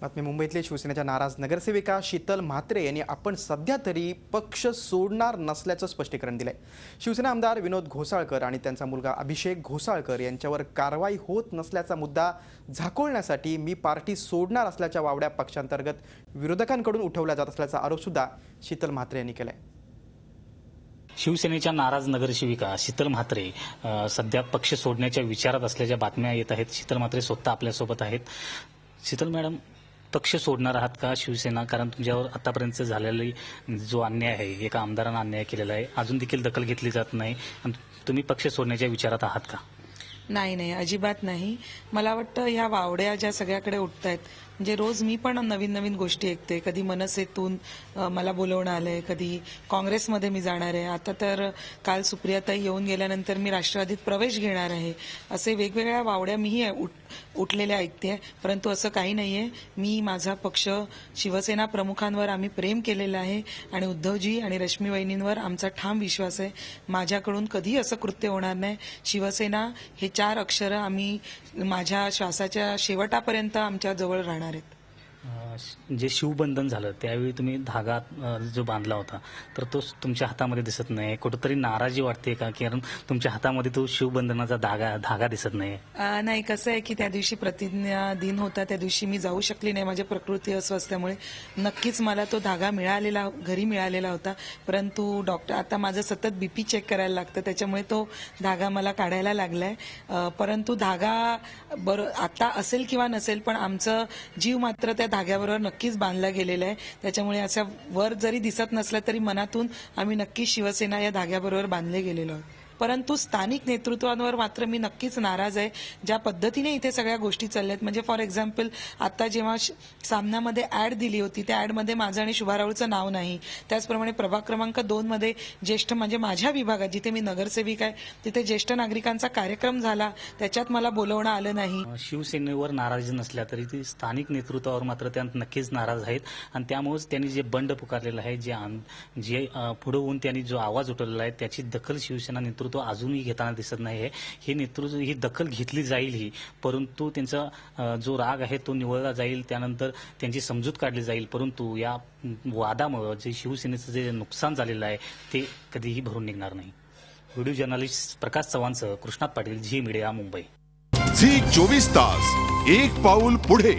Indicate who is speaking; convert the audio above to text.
Speaker 1: बातमी मुंबईतले शिवसेनेच्या नाराज नगरसेविका शीतल म्हात्रे यांनी आपण सध्या तरी पक्ष सोडणार नसल्याचं स्पष्टीकरण दिलंय। शिवसेना आमदार विनोद घोसाळकर आणि त्यांचा मुलगा अभिषेक घोसाळकर यांच्यावर कारवाई होत नसल्याचा मुद्दा झाकोळण्यासाठी मी पार्टी सोडणार असल्याच्या वावड्या पक्षांतर्गत विरोधकांकडून उठवल्या जात असल्याचा आरोप सुद्धा शीतल म्हात्रे यांनी केलाय।
Speaker 2: शिवसेनेच्या नाराज नगरसेविका शीतल म्हात्रे सध्या पक्ष सोडण्याच्या विचारात असल्याच्या बातम्या येत आहेत। शीतल म्हात्रे स्वतः आपल्यासोबत आहेत। शीतल मॅडम, पक्ष सोडणार आहात का शिवसेना? कारण तुमच्यावर आतापर्यंत झालेली जो अन्याय आहे, एका आमदारानं अन्याय केलेला आहे, अजून देखील दखल घेतली जात नाही, तुम्ही पक्ष सोडण्याच्या विचारात आहात का?
Speaker 3: नाही, अजिबात नाही। मला वाटतं ह्या वावड्या ज्या सगळ्याकडे उठतायत, म्हणजे रोज मी पण नवीन नवीन गोष्टी ऐकते। कधी मनसेतून मला बोलवणं आलंय, कधी काँग्रेसमध्ये मी जाणार आहे, आता तर काल सुप्रियाताई येऊन गेल्यानंतर मी राष्ट्रवादीत प्रवेश घेणार आहे, असे वेगवेगळ्या वावड्या मीही उठलेल्या ऐकते। परंतु असं काही नाहीये। मी माझा पक्ष शिवसेना प्रमुखांवर आम्ही प्रेम केलेलं आहे आणि उद्धवजी आणि रश्मी वहिनींवर आमचा ठाम विश्वास आहे। माझ्याकडून कधी असं कृत्य होणार नाही। शिवसेना हे 4 अक्षर आम्ही माझ्या श्वासाच्या शेवटापर्यंत आमच्या जवळ राहणार आहेत।
Speaker 2: जे शिवबंधन झालं त्यावेळी तुम्ही धागा जो बांधला होता, तर तो तुमच्या हातामध्ये दिसत नाही, कुठेतरी नाराजी वाटते का? कारण तुमच्या हातामध्ये तो शिवबंधनाचा धागा दिसत नाही।
Speaker 3: नाही, कसं आहे की त्या दिवशी प्रतिज्ञा दिन होता, त्या दिवशी मी जाऊ शकली नाही माझ्या प्रकृती अस्वास्थ्यामुळे। नक्कीच मला तो धागा घरी मिळालेला होता, परंतु डॉक्टर आता माझं सतत बीपी चेक करायला लागतं, त्याच्यामुळे तो धागा मला काढायला लागलाय। परंतु धागा आता असेल किंवा नसेल, पण आमचं जीव मात्र त्या धाग्याबरोबर नक्कीच बांधला गेलेला आहे। त्याच्यामुळे अशा वर जरी दिसत नसलं तरी मनातून आम्ही नक्कीच शिवसेना या धाग्याबरोबर बांधले गेलेलो आहोत। परंतु स्थानिक नेतृत्वांवर मात्र मी नक्कीच नाराज आहे, ज्या पद्धतीने इथे सगळ्या गोष्टी चालल्यात। म्हणजे फॉर एक्झाम्पल, आता जेव्हा सामनामध्ये ऍड दिली होती, त्या ऍडमध्ये माझं आणि शुभा राऊळचं नाव नाही। त्याचप्रमाणे प्रभाग क्रमांक 2 मध्ये ज्येष्ठ, म्हणजे माझ्या विभागात जिथे मी नगरसेविका आहे, तिथे ज्येष्ठ नागरिकांचा कार्यक्रम झाला, त्याच्यात मला बोलवणं आलं नाही।
Speaker 2: शिवसेनेवर नाराजी नसल्या तरी ती स्थानिक नेतृत्वावर मात्र त्या नक्कीच नाराज आहेत आणि त्यामुळेच त्यांनी जे बंड पुकारलेलं आहे, जे पुढे होऊन त्यांनी जो आवाज उठवलेला आहे, त्याची दखल शिवसेना नेतृत्व अजूनही घेताना दिसत नाही। ही दखल घेतली जाईल ही, परंतु त्यांचा जो राग आहे तो निवळला जाईल, त्यानंतर त्यांची समजूत काढली जाईल। परंतु या वादामुळे जे शिवसेनेचं जे नुकसान झालेलं आहे ते कधीही भरून निघणार नाही। व्हिडिओ जर्नलिस्ट प्रकाश चव्हाणसह कृष्णात पाटील, झी मीडिया, मुंबई।
Speaker 4: झी 24 तास, एक पाऊल पुढे।